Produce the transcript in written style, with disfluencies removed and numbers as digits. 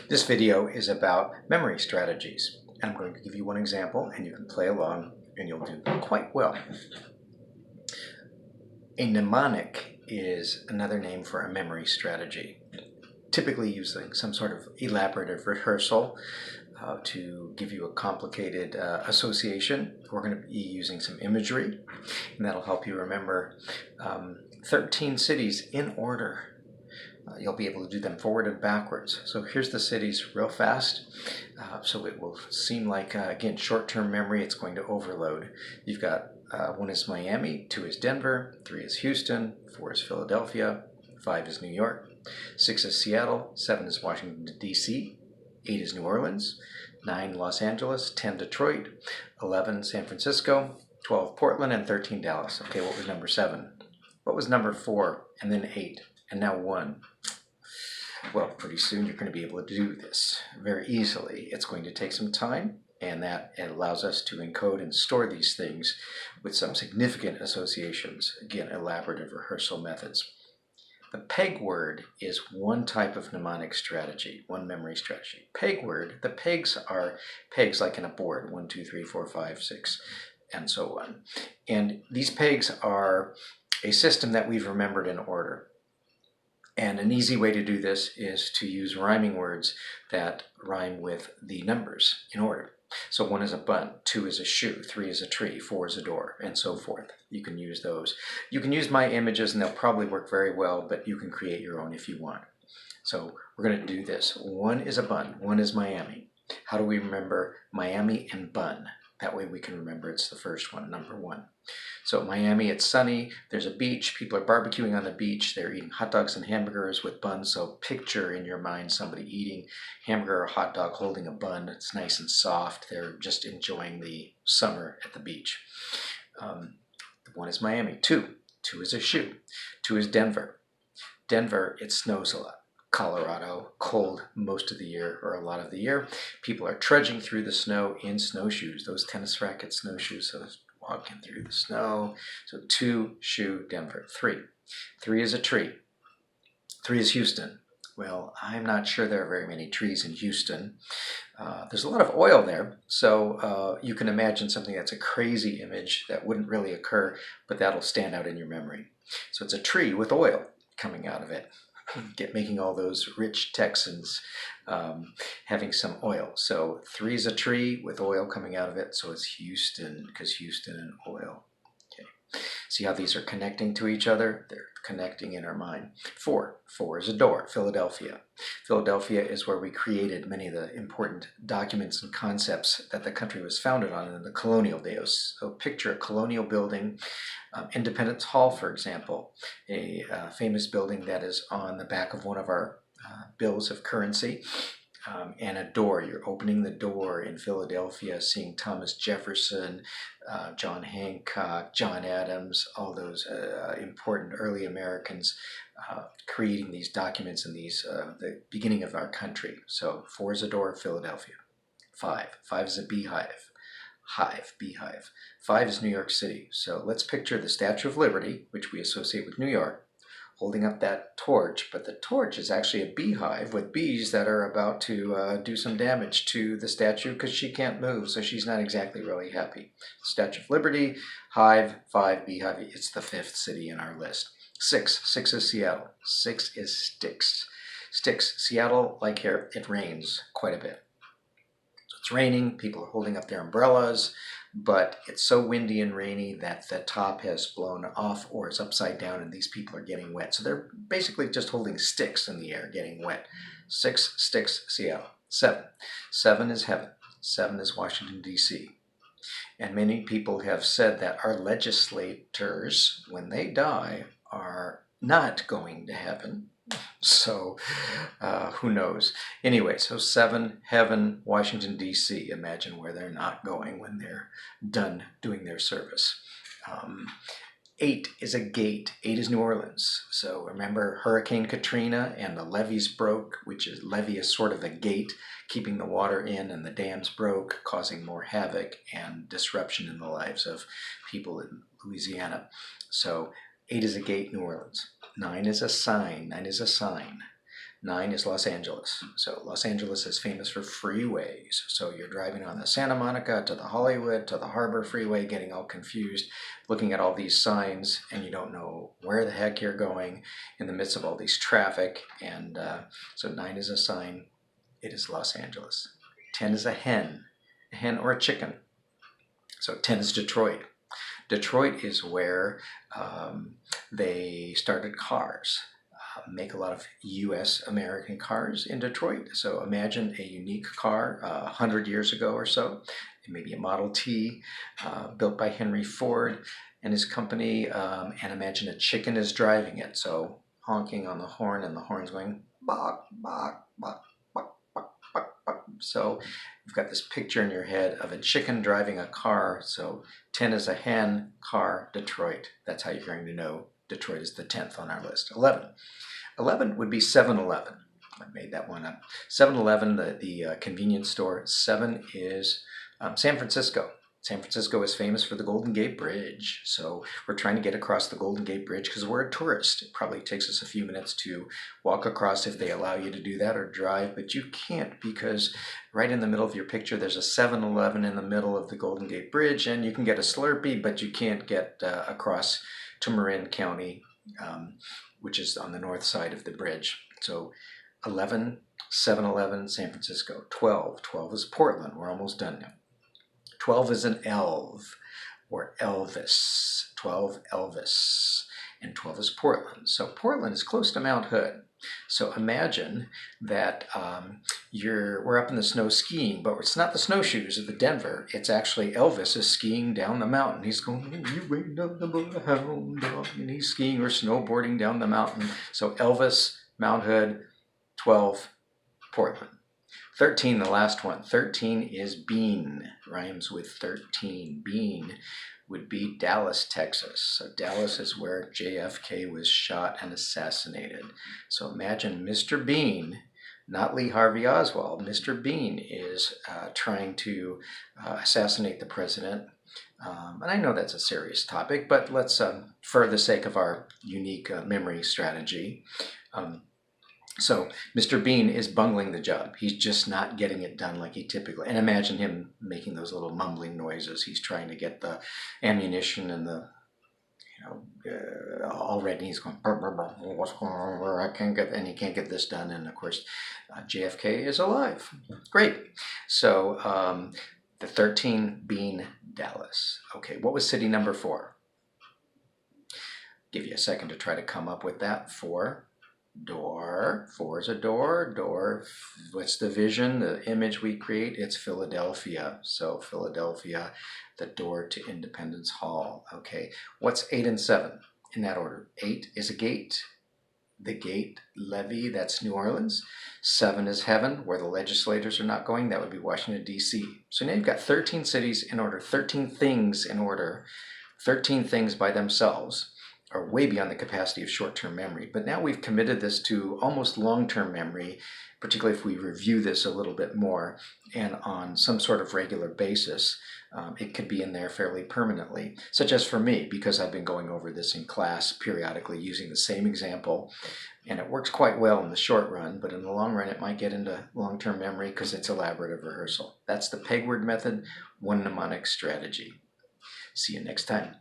This video is about memory strategies. I'm going to give you one example and you can play along and you'll do quite well. A mnemonic is another name for a memory strategy, typically using some sort of elaborative rehearsal to give you a complicated association. We're going to be using some imagery, and that'll help you remember 13 cities in order. You'll be able to do them forward and backwards. So here's the cities real fast. So it will seem like, again, short-term memory, it's going to overload. You've got 1 is Miami, 2 is Denver, 3 is Houston, 4 is Philadelphia, 5 is New York, 6 is Seattle, 7 is Washington, D.C., 8 is New Orleans, 9 Los Angeles, 10 Detroit, 11 San Francisco, 12 Portland, and 13 Dallas. Okay, what was number 7? What was number 4? And then 8, and now 1. Well, pretty soon you're going to be able to do this very easily. It's going to take some time, and that allows us to encode and store these things with some significant associations. Again, elaborative rehearsal methods. The peg word is one type of mnemonic strategy, one memory strategy. Peg word, the pegs are pegs like in a board, 1, 2, 3, 4, 5, 6, and so on. And these pegs are a system that we've remembered in order. And an easy way to do this is to use rhyming words that rhyme with the numbers in order. So 1 is a bun, 2 is a shoe, 3 is a tree, 4 is a door, and so forth. You can use those. You can use my images and they'll probably work very well, but you can create your own if you want. So we're going to do this. 1 is a bun, 1 is Miami. How do we remember Miami and bun? That way we can remember it's the first one, number 1. So Miami, it's sunny, there's a beach, people are barbecuing on the beach, they're eating hot dogs and hamburgers with buns, so picture in your mind somebody eating hamburger or hot dog holding a bun. It's nice and soft, they're just enjoying the summer at the beach. 1 is Miami. 2 is a shoe. 2 is Denver. Denver, it snows a lot. Colorado, cold most of the year or a lot of the year. People are trudging through the snow in snowshoes, those tennis racket snowshoes, so walking through the snow. So 2, shoe, Denver. 3 is a tree. 3 is Houston. Well, I'm not sure there are very many trees in Houston. There's a lot of oil there, so you can imagine something that's a crazy image that wouldn't really occur, but that'll stand out in your memory. So it's a tree with oil coming out of it. Making all those rich Texans having some oil. So 3 is a tree with oil coming out of it, so it's Houston, because Houston and oil. Okay. See how these are connecting to each other? They're connecting in our mind. 4 is a door, Philadelphia. Philadelphia is where we created many of the important documents and concepts that the country was founded on in the colonial days. So picture a colonial building, Independence Hall, for example, a famous building that is on the back of one of our bills of currency, and a door. You're opening the door in Philadelphia, seeing Thomas Jefferson, John Hancock, John Adams, all those important early Americans creating these documents in these the beginning of our country. So 4 is a door, Philadelphia. 5 is a beehive. Beehive. 5 is New York City. So let's picture the Statue of Liberty, which we associate with New York, holding up that torch, but the torch is actually a beehive with bees that are about to do some damage to the statue because she can't move, so she's not exactly really happy. Statue of Liberty, hive, 5, beehive. It's the 5th city in our list. 6 is Seattle. 6 is sticks. Seattle, like here, it rains quite a bit. It's raining, people are holding up their umbrellas, but it's so windy and rainy that the top has blown off or is upside down and these people are getting wet. So they're basically just holding sticks in the air, getting wet. 6, sticks, Seattle. 7 is heaven. 7 is Washington, D.C. And many people have said that our legislators, when they die, are not going to heaven. So who knows? Anyway, so 7, heaven, Washington, D.C. Imagine where they're not going when they're done doing their service. 8 is a gate. 8 is New Orleans. So remember Hurricane Katrina and the levees broke, which is levee is sort of a gate keeping the water in, and the dams broke, causing more havoc and disruption in the lives of people in Louisiana. So 8 is a gate, New Orleans. 9 is a sign. 9 is a sign. 9 is Los Angeles. So Los Angeles is famous for freeways. So you're driving on the Santa Monica to the Hollywood to the Harbor Freeway, getting all confused, looking at all these signs, and you don't know where the heck you're going in the midst of all these traffic. And so 9 is a sign. It is Los Angeles. 10 is a hen or a chicken. So 10 is Detroit. Detroit is where they started cars. Make a lot of U.S. American cars in Detroit. So imagine a unique car 100 years ago or so. It may be a Model T built by Henry Ford and his company. And imagine a chicken is driving it. So honking on the horn, and the horn's going bok, bok, bok, bok, bok, bok, bok. So you've got this picture in your head of a chicken driving a car. So 10 is a hen, car, Detroit. That's how you're going to know Detroit is the 10th on our list. 11 would be 7-Eleven. I made that one up. 7-Eleven, the convenience store. 7 is San Francisco. San Francisco is famous for the Golden Gate Bridge. So we're trying to get across the Golden Gate Bridge because we're a tourist. It probably takes us a few minutes to walk across if they allow you to do that, or drive, but you can't, because right in the middle of your picture there's a 7-Eleven in the middle of the Golden Gate Bridge, and you can get a Slurpee, but you can't get across to Marin County, which is on the north side of the bridge. So 11, 7-Eleven, San Francisco. 12 is Portland. We're almost done now. 12 is an Elv, or Elvis. 12, Elvis. And 12 is Portland. So Portland is close to Mount Hood. So imagine that we're up in the snow skiing, but it's not the snowshoes of the Denver. It's actually Elvis is skiing down the mountain. He's going, you ain't nothing but a hound dog. And he's skiing or snowboarding down the mountain. So Elvis, Mount Hood, 12, Portland. 13, the last one. 13 is Bean. Rhymes with 13. Bean would be Dallas, Texas. So Dallas is where JFK was shot and assassinated. So imagine Mr. Bean, not Lee Harvey Oswald. Mr. Bean is trying to assassinate the president. And I know that's a serious topic, but let's, for the sake of our unique memory strategy, so Mr. Bean is bungling the job. He's just not getting it done like he typically. And imagine him making those little mumbling noises. He's trying to get the ammunition and the, all ready. He's going, burr, burr, burr, what's going on? I can't get, and he can't get this done. And of course, JFK is alive. Great. So the 13, Bean, Dallas. Okay, what was city number 4? Give you a second to try to come up with that. 4. Door. 4 is a door. Door, what's the vision, the image we create? It's Philadelphia. So Philadelphia, the door to Independence Hall. Okay, what's 8 and 7 in that order? 8 is a gate. The gate levee, that's New Orleans. 7 is heaven, where the legislators are not going. That would be Washington, D.C. So now you've got 13 cities in order, 13 things in order, 13 things by themselves are way beyond the capacity of short-term memory. But now we've committed this to almost long-term memory, particularly if we review this a little bit more and on some sort of regular basis. It could be in there fairly permanently, such as for me, because I've been going over this in class periodically using the same example, and it works quite well in the short run, but in the long run it might get into long-term memory because it's elaborative rehearsal. That's the peg word method, one mnemonic strategy. See you next time.